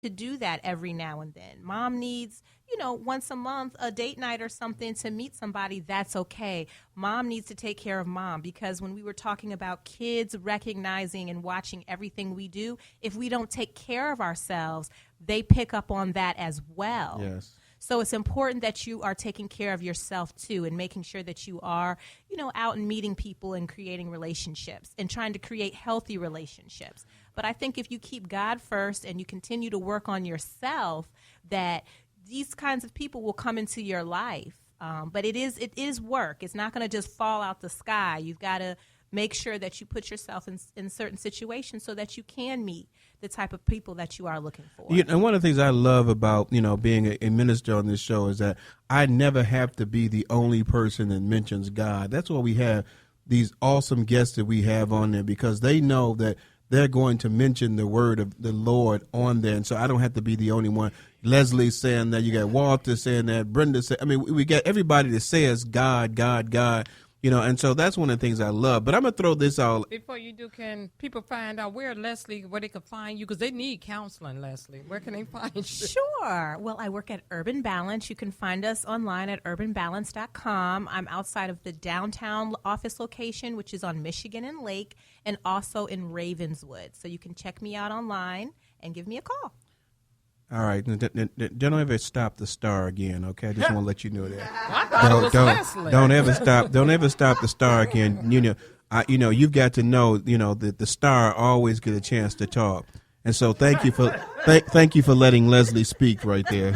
to do that every now and then. Mom needs, once a month, a date night or something to meet somebody. That's okay. Mom needs to take care of mom, because when we were talking about kids recognizing and watching everything we do, if we don't take care of ourselves, they pick up on that as well. Yes. So it's important that you are taking care of yourself too, and making sure that you are, out and meeting people and creating relationships and trying to create healthy relationships. But I think if you keep God first and you continue to work on yourself, that these kinds of people will come into your life. But it is work. It's not going to just fall out the sky. You've got to make sure that you put yourself in certain situations so that you can meet the type of people that you are looking for. And one of the things I love about, being a minister on this show is that I never have to be the only person that mentions God. That's why we have these awesome guests that we have on there, because they know that they're going to mention the word of the Lord on there. And so I don't have to be the only one. Leslie saying that, you got Walter saying that, Brenda saying, we got everybody that says God, God, God. And so that's one of the things I love. But I'm going to throw this out. Before you do, can people find out where Leslie, where they can find you? Because they need counseling, Leslie. Where can they find you? Sure. Well, I work at Urban Balance. You can find us online at urbanbalance.com. I'm outside of the downtown office location, which is on Michigan and Lake, and also in Ravenswood. So you can check me out online and give me a call. All right, don't ever stop the star again, okay? I just want to let you know that. I thought it was Leslie. Don't ever stop the star again. You've got to know, that the star always get a chance to talk. And so thank you for letting Leslie speak right there.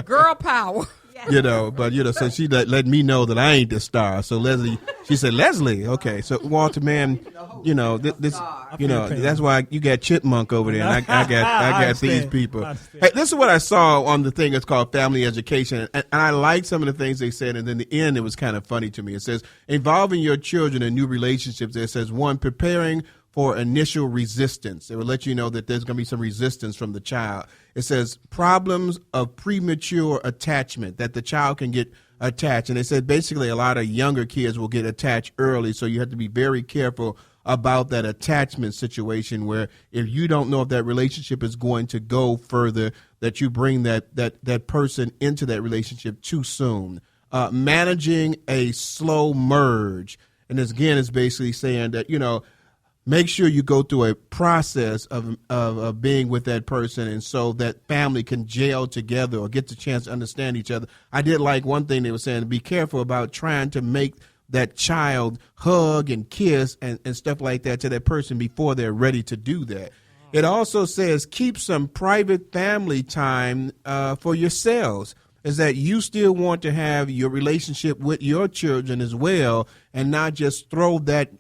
Girl power. So she let me know that I ain't the star. So Leslie, she said, Leslie, okay. So Walter, man, that's why you got Chipmunk over there, and I got these people. Hey, this is what I saw on the thing that's called Family Education, and I like some of the things they said, and then the end, it was kind of funny to me. It says, involving your children in new relationships. It says, one, preparing for initial resistance. It will let you know that there's going to be some resistance from the child. It says problems of premature attachment, that the child can get attached. And they said basically a lot of younger kids will get attached early, so you have to be very careful about that attachment situation, where if you don't know if that relationship is going to go further, that you bring that person into that relationship too soon. Managing a slow merge. And this, again, is basically saying that, make sure you go through a process of being with that person, and so that family can gel together or get the chance to understand each other. I did like one thing they were saying, be careful about trying to make that child hug and kiss and stuff like that to that person before they're ready to do that. It also says keep some private family time for yourselves. Is that you still want to have your relationship with your children as well, and not just throw that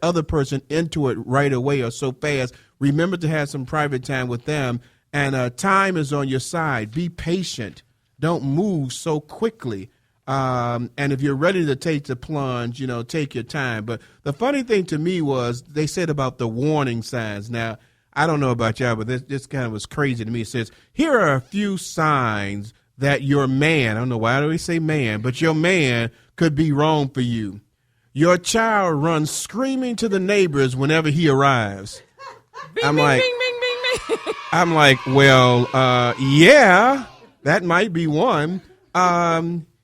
other person into it right away or so fast. Remember to have some private time with them, and time is on your side. Be patient. Don't move so quickly. And if you're ready to take the plunge, take your time. But the funny thing to me was they said about the warning signs. Now, I don't know about y'all, but this kind of was crazy to me. It says, here are a few signs that your man, I don't know why do we say man, but your man could be wrong for you. Your child runs screaming to the neighbors whenever he arrives. Bing, I'm bing, like, bing, bing, bing, bing. I'm like, well, yeah, that might be one.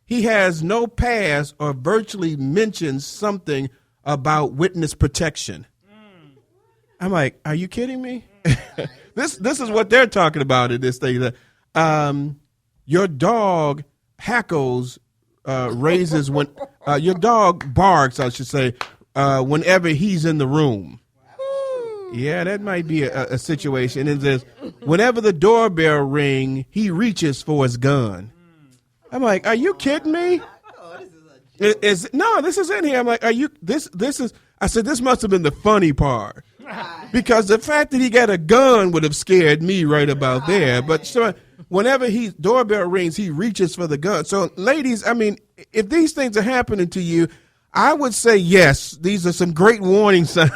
He has no past or virtually mentions something about witness protection. I'm like, are you kidding me? This is what they're talking about in this thing. Your dog hackles, raises when your dog barks, I should say, whenever he's in the room. Yeah, that might be a situation. And it says, whenever the doorbell ring, he reaches for his gun. I'm like, are you kidding me? No, this is in here. I'm like, are you? This is. I said, this must have been the funny part, because the fact that he got a gun would have scared me right about there. But so whenever doorbell rings, he reaches for the gun. So, ladies, if these things are happening to you, I would say yes. These are some great warning signs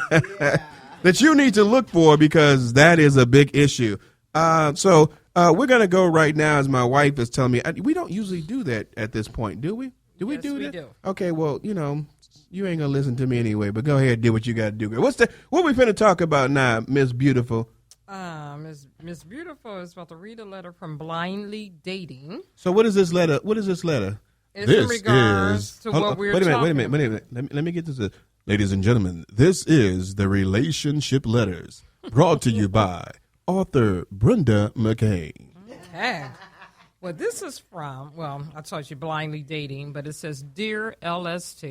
that you need to look for, because that is a big issue. So we're going to go right now, as my wife is telling me. We don't usually do that at this point, do we? Do we do that? Do. Okay, well, you ain't going to listen to me anyway, but go ahead and do what you got to do. What we finna talk about now, Miss Beautiful? Miss Beautiful is about to read a letter from Blindly Dating. So what is this letter? What is this letter? It's in regards to what we're talking about. Wait a minute. Let me get this. Ladies and gentlemen, this is the Relationship Letters, brought to you by author Brenda McCain. Okay. Well, this is from, I told you Blindly Dating, but it says, Dear LST,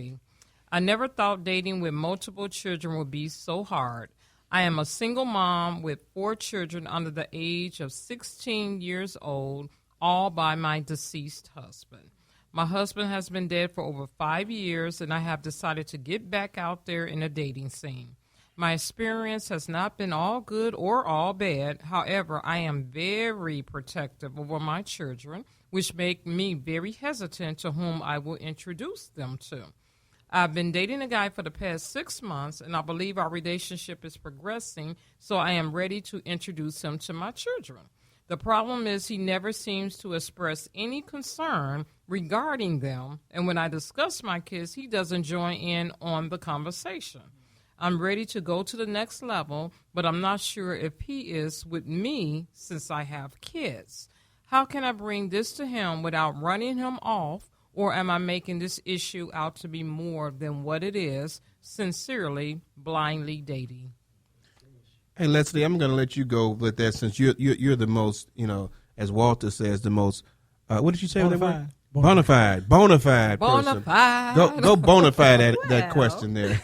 I never thought dating with multiple children would be so hard. I am a single mom with 4 children under the age of 16 years old, all by my deceased husband. My husband has been dead for over 5 years, and I have decided to get back out there in the dating scene. My experience has not been all good or all bad. However, I am very protective over my children, which make me very hesitant to whom I will introduce them to. I've been dating a guy for the past 6 months, and I believe our relationship is progressing, so I am ready to introduce him to my children. The problem is he never seems to express any concern regarding them, and when I discuss my kids, he doesn't join in on the conversation. I'm ready to go to the next level, but I'm not sure if he is with me since I have kids. How can I bring this to him without running him off, or am I making this issue out to be more than what it is? Sincerely, Blindly Dating. Hey, Leslie, I'm going to let you go with that since you're the most, as Walter says, the most, what did you say? Bonafide. Bonafide person. Go bonafide that question there.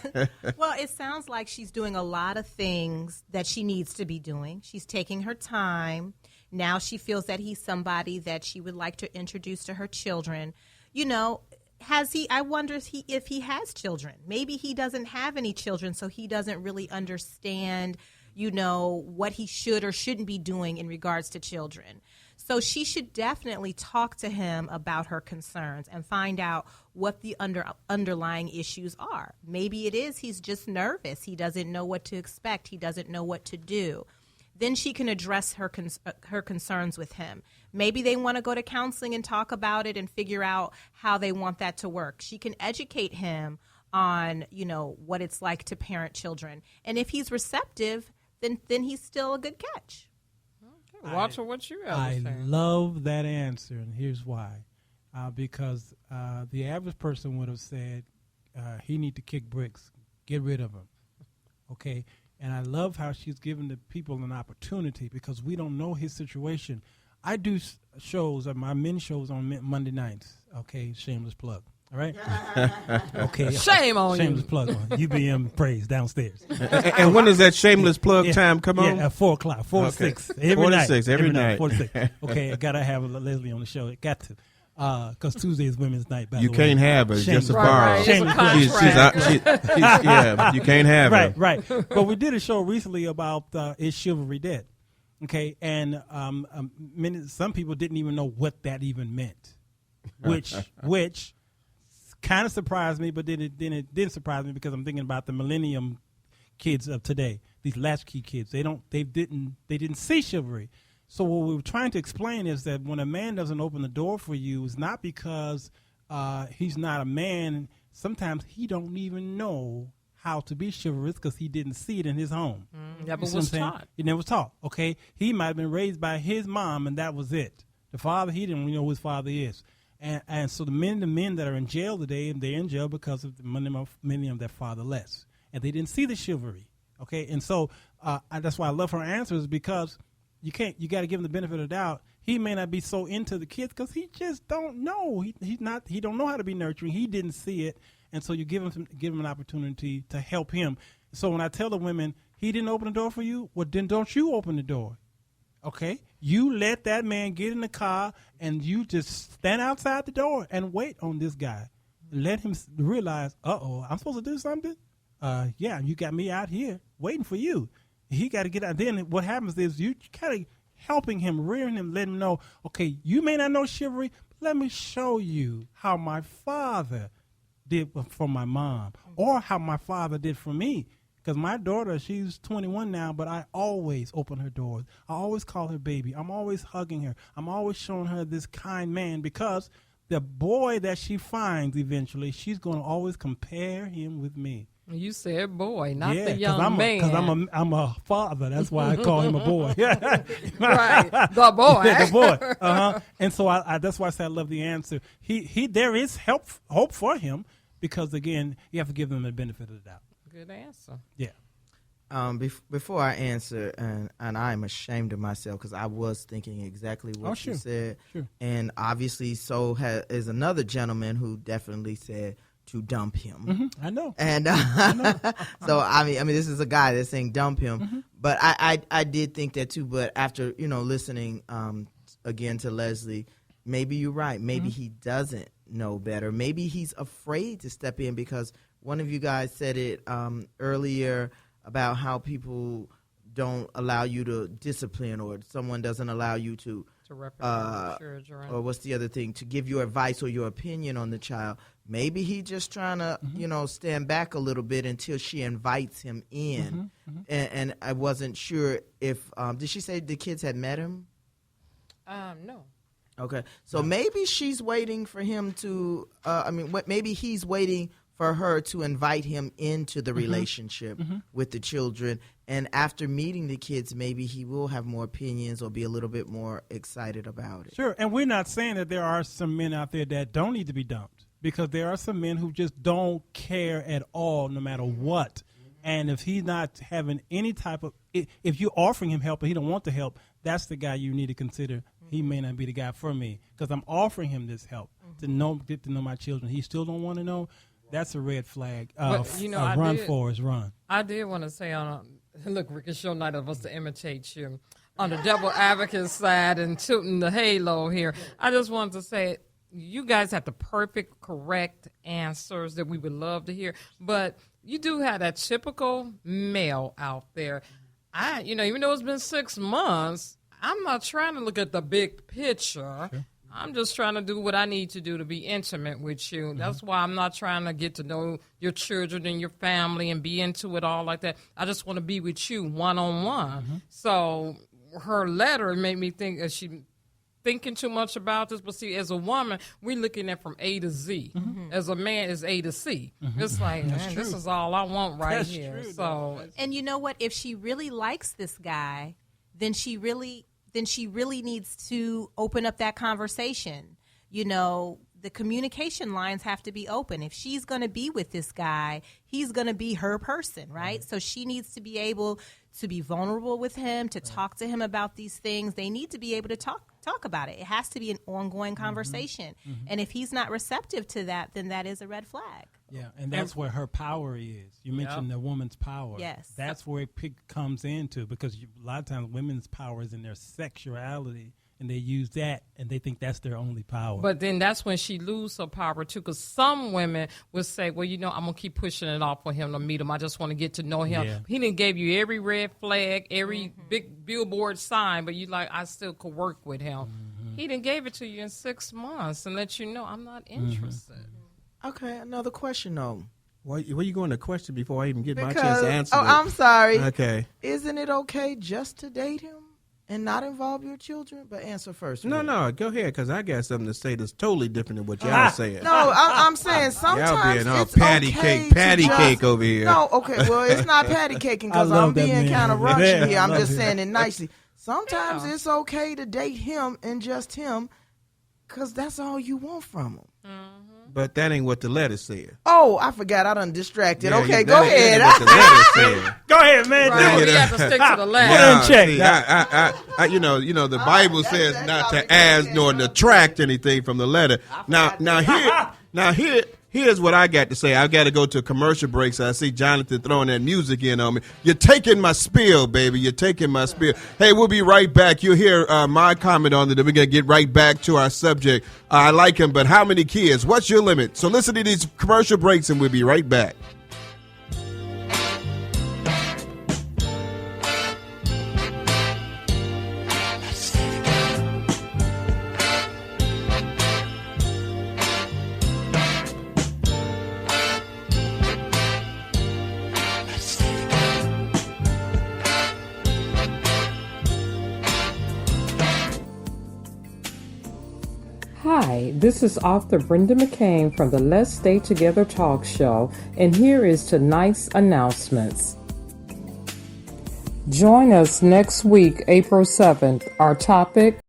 Well, it sounds like she's doing a lot of things that she needs to be doing. She's taking her time. Now she feels that he's somebody that she would like to introduce to her children. I wonder if he has children. Maybe he doesn't have any children, so he doesn't really understand what he should or shouldn't be doing in regards to children. So she should definitely talk to him about her concerns and find out what the underlying issues are. Maybe it is he's just nervous. He doesn't know what to expect. He doesn't know what to do. Then she can address her concerns with him. Maybe they want to go to counseling and talk about it and figure out how they want that to work. She can educate him on, what it's like to parent children. And if he's receptive, then he's still a good catch. Okay. Walter, what you have to say? I love that answer, and here's why. Because the average person would have said, he need to kick bricks, get rid of him. Okay? And I love how she's giving the people an opportunity because we don't know his situation. I do shows, my men shows on Monday nights. Okay? Shameless plug. All right? Okay. Shame on you. Shameless plug on UBM praise downstairs. And when does that shameless plug time come on? Yeah, at 4 o'clock, 4 to 6. Every 4 to night. 6, every night. 4 to 6. Okay, I got to have Leslie on the show. It got to. Because Tuesday is Women's Night, by the way. You can't have her. It's just a borrow. Right. You can't have her. Right. But we did a show recently about Is Chivalry Dead? Okay, and some people didn't even know what that even meant, which kind of surprised me, but then it didn't surprise me because I'm thinking about the millennium kids of today, these latchkey kids. They didn't see chivalry. So what we were trying to explain is that when a man doesn't open the door for you, it's not because he's not a man. Sometimes he don't even know how to be chivalrous because he didn't see it in his home. Never was taught. It never was taught. Okay, he might have been raised by his mom, and that was it. The father, he didn't know who his father is. And so the men that are in jail today, they're in jail because of many of their fatherless, and they didn't see the chivalry. Okay, and so that's why I love her answers because you got to give him the benefit of the doubt. He may not be so into the kids because he just don't know. He don't know how to be nurturing. He didn't see it, and so you give him an opportunity to help him. So when I tell the women he didn't open the door for you, well then don't you open the door. Okay, you let that man get in the car and you just stand outside the door and wait on this guy. Let him realize, I'm supposed to do something. Yeah, you got me out here waiting for you. He got to get out. Then what happens is you kind of helping him, rearing him, letting him know, okay, you may not know chivalry, but let me show you how my father did for my mom or how my father did for me. Because my daughter, she's 21 now, but I always open her doors. I always call her baby. I'm always hugging her. I'm always showing her this kind man because the boy that she finds eventually, she's going to always compare him with me. You said boy, not yeah, the young man. Because I'm a father. That's why I call him a boy. Right, the boy. The boy. And so I that's why I said I love the answer. He there is hope for him because, again, you have to give them the benefit of the doubt. Good answer. Yeah. Before I answer, and I'm ashamed of myself because I was thinking exactly what you said. Sure. And obviously, so is another gentleman who definitely said to dump him. Mm-hmm. I know. And so I mean, this is a guy that's saying dump him. Mm-hmm. But I did think that too. But after listening again to Leslie, maybe you're right. Maybe he doesn't know better. Maybe he's afraid to step in because one of you guys said it earlier about how people don't allow you to discipline, or someone doesn't allow you to represent your children, or what's the other thing, to give your advice or your opinion on the child. Maybe he's just trying to, stand back a little bit until she invites him in. And I wasn't sure if did she say the kids had met him? No. Okay, so maybe she's waiting for him to. Maybe he's waiting for her to invite him into the relationship with the children. And after meeting the kids, maybe he will have more opinions or be a little bit more excited about it. Sure, and we're not saying that there are some men out there that don't need to be dumped, because there are some men who just don't care at all no matter what. And if he's not having any type of, if you're offering him help and he don't want the help, that's the guy you need to consider. He may not be the guy for me because I'm offering him this help to get to know my children. He still don't want to know. That's a red flag. Run, Forrest, run. I did want to say, look, Rick, it's your night of us to imitate you. On the devil advocate side and tooting the halo here, I just wanted to say, you guys have the perfect, correct answers that we would love to hear. But you do have that typical male out there. Even though it's been 6 months, I'm not trying to look at the big picture. Sure. I'm just trying to do what I need to do to be intimate with you. That's why I'm not trying to get to know your children and your family and be into it all like that. I just want to be with you one-on-one. So her letter made me think, is she thinking too much about this? But see, as a woman, we're looking at from A to Z. As a man, it's A to C. It's like, man, this is all I want That's here. True, so, and you know what? If she really likes this guy, then she really needs to open up that conversation. The communication lines have to be open. If she's going to be with this guy, he's going to be her person, right? So she needs to be able to be vulnerable with him, to talk to him about these things. They need to be able to talk about it. It has to be an ongoing conversation. And if he's not receptive to that, then that is a red flag. Yeah, and that's where her power is. You mentioned the woman's power. Yes. That's where it comes into, because a lot of times women's power is in their sexuality, and they use that, and they think that's their only power. But then that's when she loses her power, too, because some women will say, well, I'm going to keep pushing it off for him to meet him. I just want to get to know him. Yeah. He didn't give you every red flag, every big billboard sign, but I still could work with him. He didn't give it to you in 6 months and let you know I'm not interested. Okay, another question, though. Where you going to question before I even get my chance to answer it? I'm sorry. Okay. Isn't it okay just to date him and not involve your children? But answer first. No, go ahead, because I got something to say that's totally different than what y'all saying. No, I'm saying sometimes y'all it's patty okay cake over here. No, okay, well, it's not patty caking because I'm being kind of runchy here. I'm just saying it nicely. Sometimes it's okay to date him and just him because that's all you want from him. But that ain't what the letter said. Oh, I forgot. I done distracted. Yeah, okay, go ahead. What the letter said. Go ahead, man. Right. We have to stick to the letter. The Bible says not to ask nor to detract anything from the letter. Here's what I got to say. I got to go to commercial breaks. So I see Jonathan throwing that music in on me. You're taking my spiel, baby. You're taking my spiel. Hey, we'll be right back. You'll hear my comment on it. Then we're going to get right back to our subject. I like him, but how many kids? What's your limit? So listen to these commercial breaks, and we'll be right back. Hi, this is author Brenda McCain from the Let's Stay Together talk show, and here is tonight's announcements. Join us next week, April 7th. Our topic,